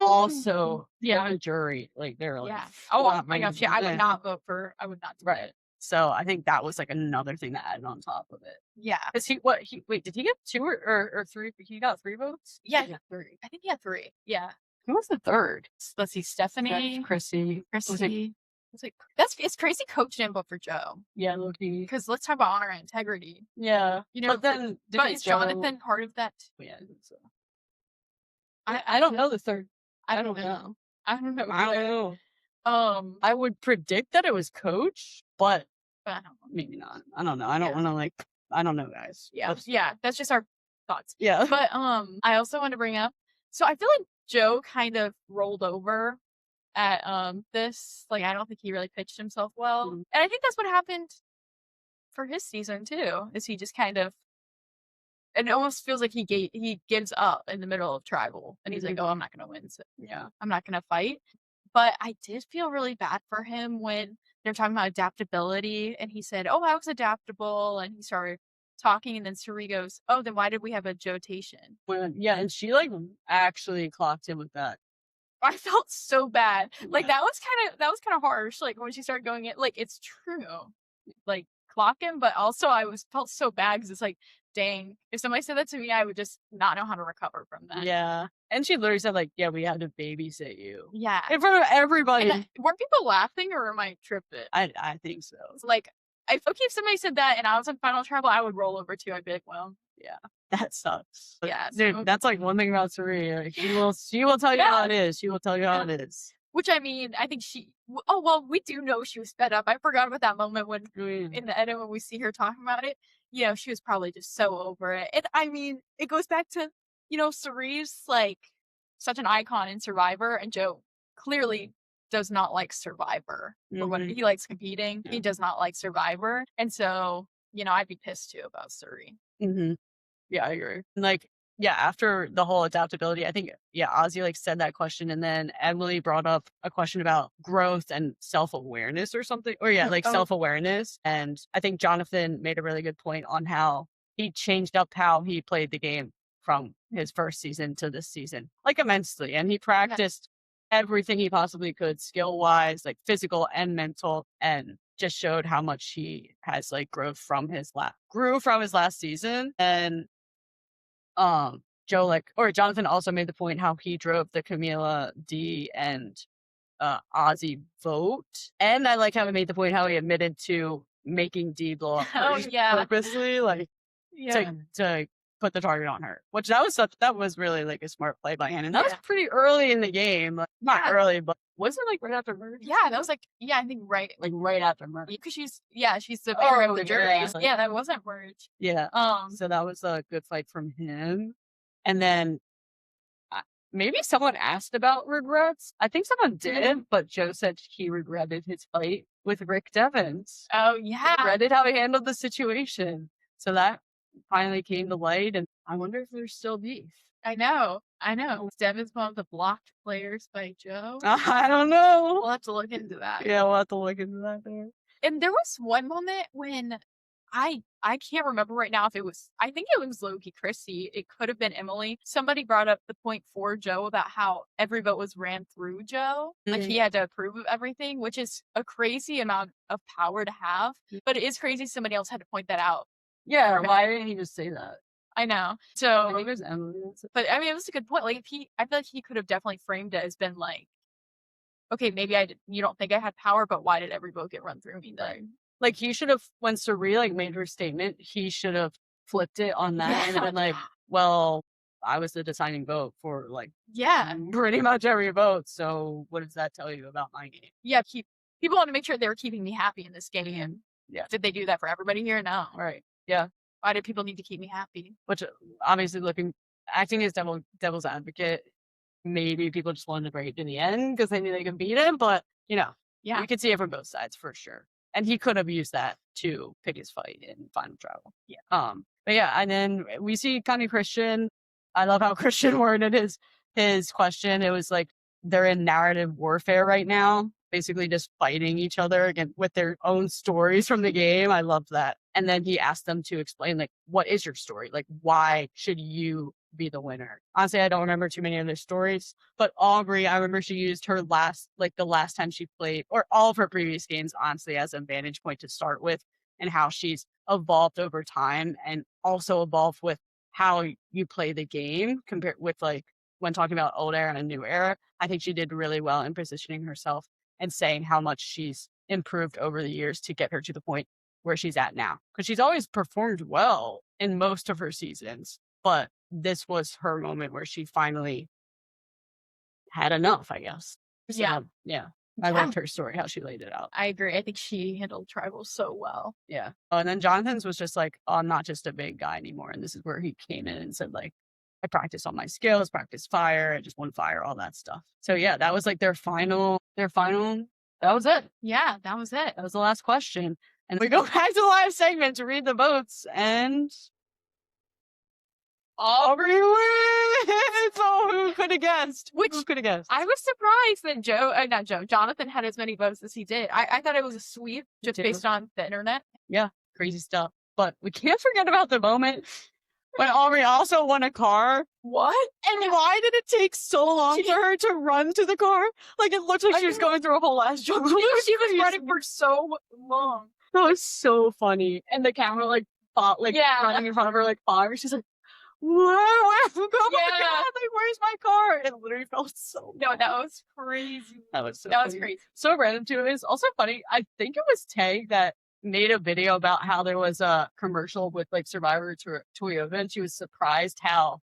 also, the jury, like they're like, oh my gosh, I would not vote for. I would not. Right. So I think that was like another thing that added on top of it. Yeah. Because did he get 2 or 3? He got 3 votes? Yeah, he got 3. I think he had 3. Yeah. Who was the third? Let's see, Stephanie, Chrissy. It's crazy coaching him, but for Joe. Yeah, Loki. Because let's talk about honor and integrity. Yeah, you know. But then, is Jonathan part of that? Yeah, I think so. I don't know the third. I don't know. I don't know. I would predict that it was Coach, but I don't know. Maybe not. I don't know. I don't want to I don't know, guys. Yeah. That's just our thoughts. Yeah. But I also want to bring up. So I feel like Joe kind of rolled over at this. Like I don't think he really pitched himself well. And I think that's what happened for his season too. Is he just kind of it almost feels like he gives up in the middle of tribal and he's like, oh, I'm not gonna win. So I'm not gonna fight. But I did feel really bad for him when they're talking about adaptability and he said, oh, I was adaptable, and he started talking, and then Suri goes, oh, then why did we have a jotation? And she actually clocked him with that. I felt so bad. Like that was kind of harsh. Like when she started going it, like it's true. Like clock him, but also felt so bad because it's like, dang, if somebody said that to me, I would just not know how to recover from that. Yeah. And she literally said like, yeah, we had to babysit you. Yeah. In front of everybody. And weren't people laughing or am I tripping? I think so. Like if somebody said that and I was in final tribal, I would roll over too. I'd be like, well, yeah, that sucks. Yeah, dude, that's like one thing about Suri. Like, she will tell you how it is. She will tell you how it is. Which I mean, I think we do know she was fed up. I forgot about that moment when in the edit when we see her talking about it. She was probably just so over it. And I mean, it goes back to Suri's like such an icon in Survivor, and Joe clearly does not like Survivor. Or what he likes competing. Yeah. He does not like Survivor. And so, I'd be pissed too about Suri. Mm-hmm. Yeah, I agree. Like, after the whole adaptability, I think, Ozzy said that question, and then Emily brought up a question about growth and self-awareness or something. Or self-awareness. And I think Jonathan made a really good point on how he changed up how he played the game from his first season to this season, immensely. And he practiced everything he possibly could, skill-wise, physical and mental, and just showed how much he has grew from his last season. And Jonathan also made the point how he drove the Camila, D, and Ozzy vote. And I like how he made the point how he admitted to making D blow up purposely, to put the target on her. Which that was really a smart play by him. And that was pretty early in the game. Not early, but wasn't it right after murder? Yeah, that was I think right right after murder. Because she's the mayor of the jury. Yeah, that wasn't merge. Yeah. So that was a good fight from him. And then maybe someone asked about regrets. I think someone did, but Joe said he regretted his fight with Rick Devens. Oh, yeah. Regretted how he handled the situation. So that finally came to light, and I wonder if there's still beef. I know. Devens one of the blocked players by Joe. I don't know. We'll have to look into that. Yeah, we'll have to look into that there. And there was one moment when I can't remember right now if it was, I think it was low-key Chrissy. It could have been Emily. Somebody brought up the point for Joe about how every vote was ran through Joe. Like he had to approve of everything, which is a crazy amount of power to have. But it is crazy somebody else had to point that out. Yeah, why didn't he just say that? I know. I So, think it was Emily. but I mean, it was a good point. Like, I feel like he could have definitely framed it as been like, okay, maybe you don't think I had power, but why did every vote get run through me then? Right. Like, he should have, when Suri, like, made her statement, he should have flipped it on that and been like, well, I was the deciding vote for, like, pretty much every vote, so what does that tell you about my game? Yeah, people want to make sure they were keeping me happy in this game. Yeah. Did they do that for everybody here? No. Right. Yeah. Why did people need to keep me happy? Which, obviously, acting as devil's advocate, maybe people just wanted to break it in the end because they knew they could beat him, but, you know, yeah, we could see it from both sides for sure. And he could have used that to pick his fight in Final Travel. Yeah. But yeah, and then we see kind of Christian. I love how Christian worded his question. It was like they're in narrative warfare right now, basically just fighting each other again with their own stories from the game. I love that. And then he asked them to explain, like, what is your story? Like, why should you be the winner? Honestly, I don't remember too many of their stories, but Aubry, I remember she used her the last time she played, or all of her previous games, honestly, as a vantage point to start with, and how she's evolved over time and also evolved with how you play the game compared with, like, when talking about old era and new era. I think she did really well in positioning herself and saying how much she's improved over the years to get her to the point where she's at now. Because she's always performed well in most of her seasons, but this was her moment where she finally had enough, I guess. So, yeah. I liked her story, how she laid it out. I agree. I think she handled Tribal so well. Yeah. And then Jonathan's was just like, oh, I'm not just a big guy anymore. And this is where he came in and said, like, I practice all my skills, practice fire, I just won fire, all that stuff. So yeah, that was like their final, that was it. Yeah, that was it. That was the last question. And we go back to the live segment to read the votes, and Aubry wins! Oh, who could have guessed? Who could have guessed? I was surprised that Jonathan had as many votes as he did. I thought it was a sweep just based on the internet. Yeah, crazy stuff. But we can't forget about the moment when Aubry also won a car. What? And why did it take so long for her to run to the car? Like, it looked like she was going through a whole ass jungle. She was running for so long. That was so funny. And the camera, like, running in front of her, like, fog. She's like, whoa, God, like, where's my car? It literally felt so that was crazy. That was crazy. So random, too. It was also funny. I think it was Tay that made a video about how there was a commercial with, like, Survivor Toyota, and she was surprised how,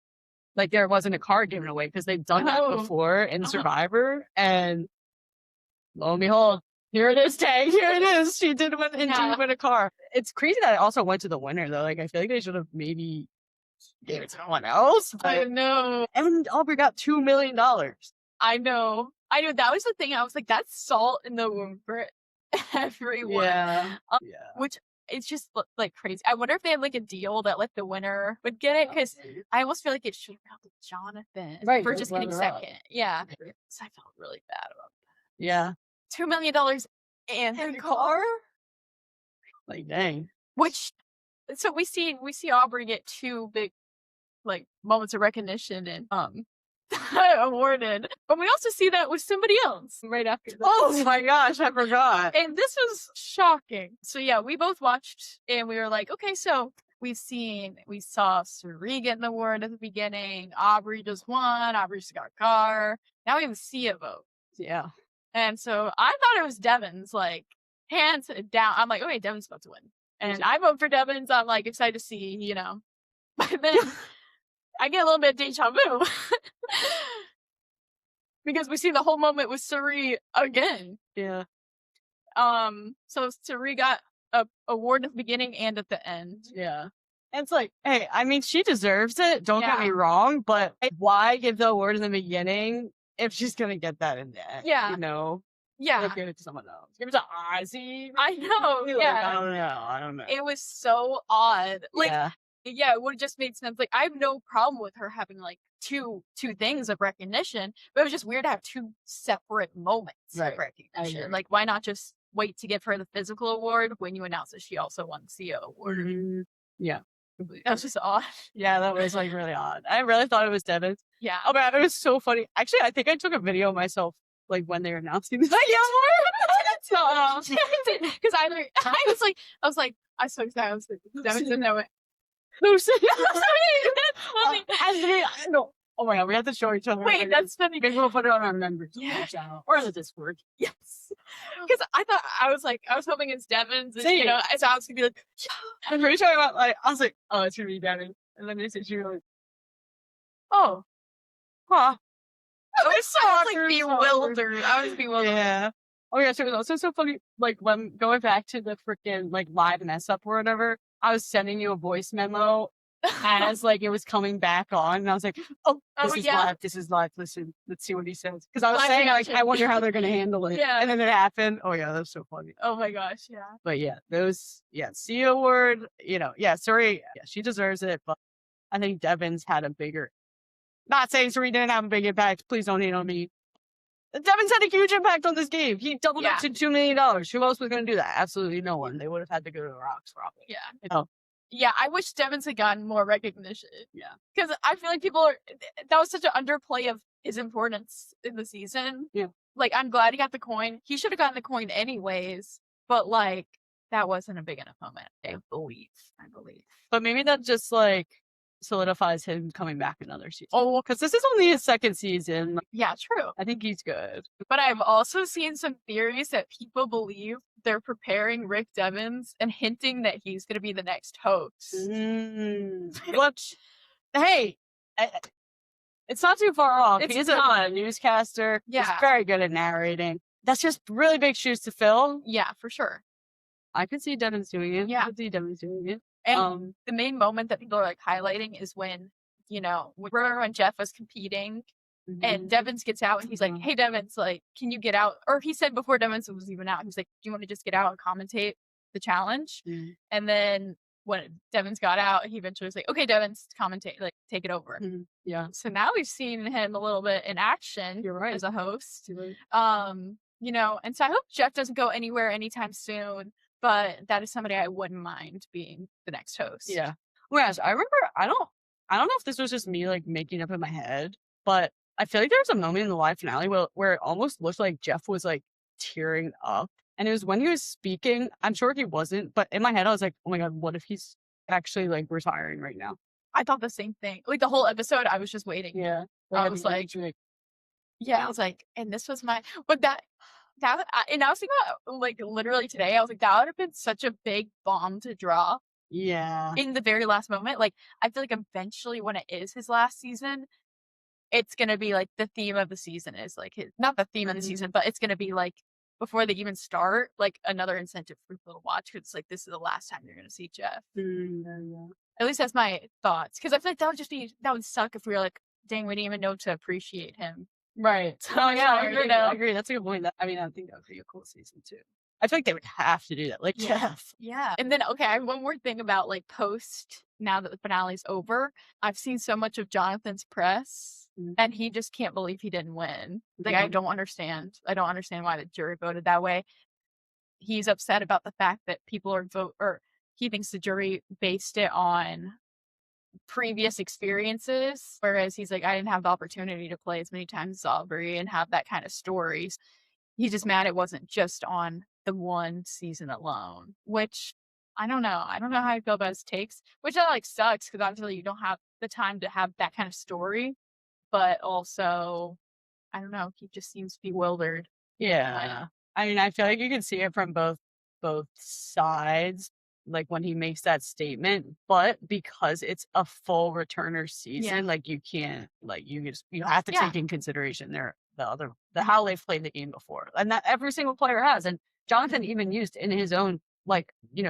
like, there wasn't a car given away because they've done that before in Survivor. And lo and behold, here it is, Tay. Here it is. She did win a car. It's crazy that it also went to the winner, though. Like, I feel like they should have maybe gave it to someone else. I know. And Aubry got $2 million. I know. That was the thing. I was like, that's salt in the wound for everyone. Yeah. Which it's just like crazy. I wonder if they had like a deal that like the winner would get it, because I almost feel like it should have gone to Jonathan for just getting second. Yeah. So I felt really bad about that. Yeah. $2 million and a car? Like, dang. Which, so we see Aubry get two big, like, moments of recognition and awarded, but we also see that with somebody else right after that. Oh my gosh, I forgot. And this was shocking. So yeah, we both watched and we were like, okay, so we saw Suri get an award at the beginning. Aubry just won. Aubry just got a car. Now we have Sia vote. Yeah. And so I thought it was Devens, like, hands down. I'm like, okay, Devens about to win. And I vote for Devens. I'm like excited to see, you know. But then I get a little bit of deja vu. Because we see the whole moment with Suri again. Yeah. So Suri got a award at the beginning and at the end. Yeah. And it's like, hey, I mean, she deserves it. Don't get me wrong, but why give the award in the beginning if she's gonna get that in the end? Yeah. You know? Yeah. Give it to someone else. Give it to Ozzy. I know. Yeah. I don't know. It was so odd. Like, yeah, it would have just made sense. Like, I have no problem with her having like two things of recognition, but it was just weird to have two separate moments of recognition. Like, why not just wait to give her the physical award when you announce that she also won the Sia Award. Mm-hmm. Yeah. That was just odd. Yeah, that was like really odd. I really thought it was Devens. Yeah. Oh man, it was so funny. Actually, I think I took a video of myself like when they were announcing this. Because I was like, I was so excited. I was like, Devens didn't know it. No, that's funny. No. Oh my god, we have to show each other. Wait, that's funny. Maybe we'll put it on our members channel or the Discord. Yes. Because I was hoping it's Devens. And, Same. so I was gonna be like, I'm pretty sure I was like, oh, it's gonna be Devens. And then they said she was like, oh, huh. I was bewildered. I was bewildered. Yeah. Oh yeah, so it was also so funny. Like when going back to the freaking like live mess up or whatever, I was sending you a voice memo as like it was coming back on, and I was like, this is live. This is live. Listen, let's see what he says. Because I was saying like, I wonder how they're gonna handle it. Yeah. And then it happened. Oh yeah, that was so funny. Oh my gosh, yeah. But yeah, Sia Award, sorry, she deserves it, but I think Devens had a bigger. Not saying Suri didn't have a big impact. Please don't hate on me. Devens had a huge impact on this game. He doubled up to $2 million. Who else was going to do that? Absolutely no one. They would have had to go to the Rocks, probably. Yeah. Yeah, I wish Devens had gotten more recognition. Yeah. Because I feel like that was such an underplay of his importance in the season. Yeah. Like, I'm glad he got the coin. He should have gotten the coin anyways. But, like, that wasn't a big enough moment. I believe. But maybe that just, like, solidifies him coming back another season. Oh, because this is only his second season. Yeah, true. I think he's good. But I've also seen some theories that people believe they're preparing Rick Devens and hinting that he's going to be the next host. Which, hey, it's not too far off. He's a newscaster. Yeah. He's very good at narrating. That's just really big shoes to fill. Yeah, for sure. I could see Devens doing it. Yeah. I could see Devens doing it. And the main moment that people are like highlighting is when, remember when Jeff was competing and Devens gets out and he's like, hey, Devens, like, can you get out? Or he said before Devens was even out, he was like, do you want to just get out and commentate the challenge? And then when Devens got out, he eventually was like, okay, Devens, commentate, like, take it over. Yeah. So now we've seen him a little bit in action as a host. You're right. And so I hope Jeff doesn't go anywhere anytime soon. But that is somebody I wouldn't mind being the next host. Yeah. Whereas I remember, I don't know if this was just me like making up in my head, but I feel like there was a moment in the live finale where it almost looked like Jeff was like tearing up. And it was when he was speaking. I'm sure he wasn't, but in my head I was like, oh my god, what if he's actually like retiring right now? I thought the same thing. Like the whole episode, I was just waiting. Yeah. I was like, I was like, and this was but and I was thinking about, like, literally today, I was like, that would have been such a big bomb to drop. Yeah. In the very last moment. Like, I feel like eventually when it is his last season, it's going to be, like, the theme of the season is, like, not the theme of the season, but it's going to be, like, before they even start, like, another incentive for people to watch. Because it's, like, this is the last time you're going to see Jeff. At least that's my thoughts. Because I feel like that would suck if we were, like, dang, we didn't even know to appreciate him. Right. Oh yeah, I agree. That's a good point. I think that would be a cool season too. I feel like they would have to do that. Like Jeff. Yeah. And then I have one more thing about like post now that the finale's over. I've seen so much of Jonathan's press and he just can't believe he didn't win. Like I don't understand. I don't understand why the jury voted that way. He's upset about the fact that people or he thinks the jury based it on previous experiences, whereas he's like, I didn't have the opportunity to play as many times as Aubry and have that kind of stories. He's just mad it wasn't just on the one season alone, which I don't know. I don't know how I feel about his takes, which that like sucks because obviously you don't have the time to have that kind of story, but also I don't know. He just seems bewildered. Yeah. I mean, I feel like you can see it from both sides. Like when he makes that statement, but because it's a full returner season, like you can't, like you have to take in consideration how they've played the game before, and that every single player has. And Jonathan even used in his own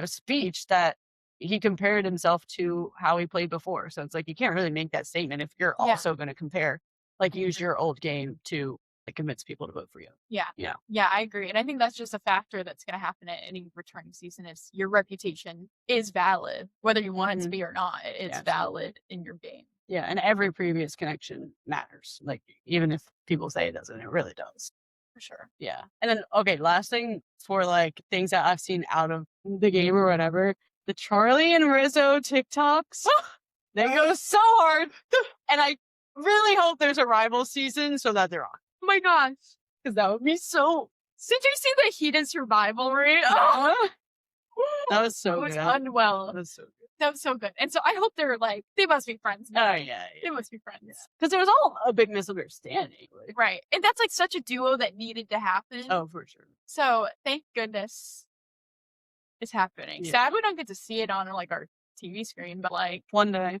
speech that he compared himself to how he played before. So it's like you can't really make that statement if you're also going to compare, like use your old game to convince people to vote for you. Yeah, I agree. And I think that's just a factor that's going to happen at any returning season is your reputation is valid, whether you want it to be or not. It's valid in your game. Yeah, and every previous connection matters. Like even if people say it doesn't, it really does. For sure. Yeah. And then, okay, last thing for like things that I've seen out of the game or whatever, the Charlie and Rizo TikToks, they go so hard. And I really hope there's a rival season so that they're on. Oh my gosh. Because that would be so. Did you see the heated survivalry? Oh. That was so It was good. unwell. That was so good. That was so good. And so I hope they're like, they must be friends now. Oh, yeah. They must be friends. Because there was all a big misunderstanding. Like. Right. And that's like such a duo that needed to happen. Oh, for sure. So thank goodness it's happening. Yeah. Sad we don't get to see it on like our TV screen, but like one day.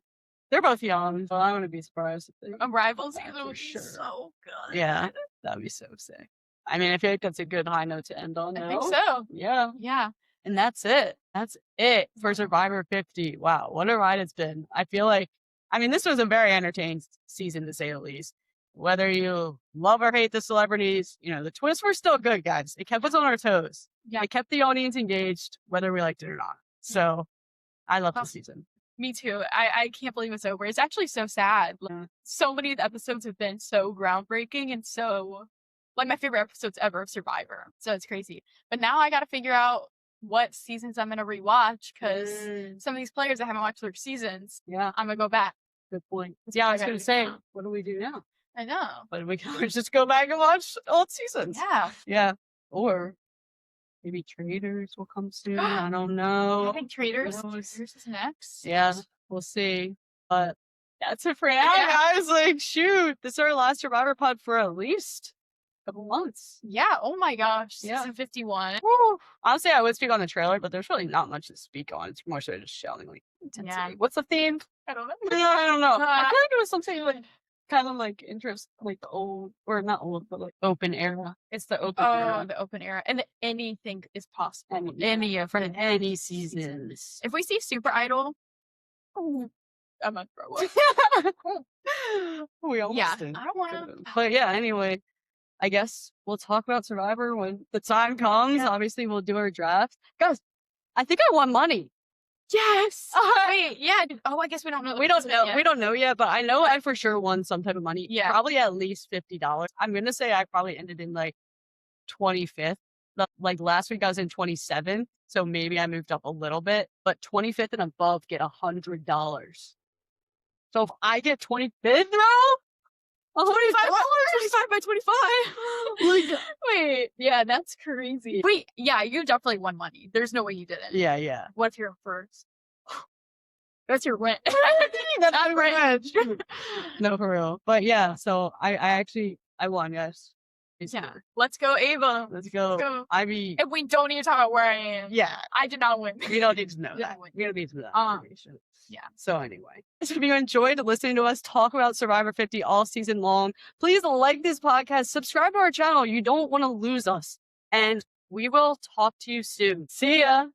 They're both young, so I wouldn't be surprised if they a rival season for would be sure. so good. Yeah, that'd be so sick. I mean, I feel like that's a good high note to end on. I think so. Yeah. Yeah. And that's it. That's it for Survivor 50. Wow, what a ride it's been. I feel like, I mean, this was a very entertaining season to say the least. Whether you love or hate the celebrities, you know, the twists were still good, guys. It kept us on our toes. Yeah. It kept the audience engaged, whether we liked it or not. So I love the season. Me too. I can't believe it's over. It's actually so sad. Like, so many of the episodes have been so groundbreaking and so, like, my favorite episodes ever of Survivor. So it's crazy. But now I got to figure out what seasons I'm going to rewatch because some of these players I haven't watched their seasons. Yeah. I'm going to go back. Good point. Yeah, I was going to say, what do we do now? I know. But we can always just go back and watch old seasons. Yeah. Yeah. Or maybe Traders will come soon. I don't know. I think Traders is next. Yeah, we'll see. But that's it for now, guys. Like, shoot. This is our last Survivor pod for at least a couple months. Yeah. Oh my gosh. Yeah. Season 51. Woo. Honestly, I would speak on the trailer, but there's really not much to speak on. It's more so just shouting like intensity. Yeah. What's the theme? I don't know. I don't know. I feel like it was something like kind of like interest, like the old, or not old, but like open era. It's the open era. Oh, the open era. And anything is possible. Any of from any seasons. If we see Super Idol, I'm gonna throw up. We almost did. I don't want to. But yeah, anyway, I guess we'll talk about Survivor when the time comes. Yeah. Obviously, we'll do our draft. Guys, I think I won money. Yes. Wait, yeah. Oh, I guess we don't know. We don't know. We don't know yet, but I know I for sure won some type of money. Yeah. Probably at least $50. I'm going to say I probably ended in like 25th. Like last week I was in 27th. So maybe I moved up a little bit, but 25th and above get $100. So if I get 25th row, $25 by 25. Wait, yeah, that's crazy. Wait, yeah, you definitely won money. There's no way you didn't. Yeah. What's your first? That's your win. That's my revenge. No, for real. But yeah, so I won, guys. Yeah. Let's go, Ava. Let's go. I mean, if we don't need to talk about where I am. Yeah. I did not win. We don't need to know that. We don't need to know that information. Yeah. So anyway, if you enjoyed listening to us talk about Survivor 50 all season long, please like this podcast, subscribe to our channel. You don't want to lose us. And we will talk to you soon. See ya.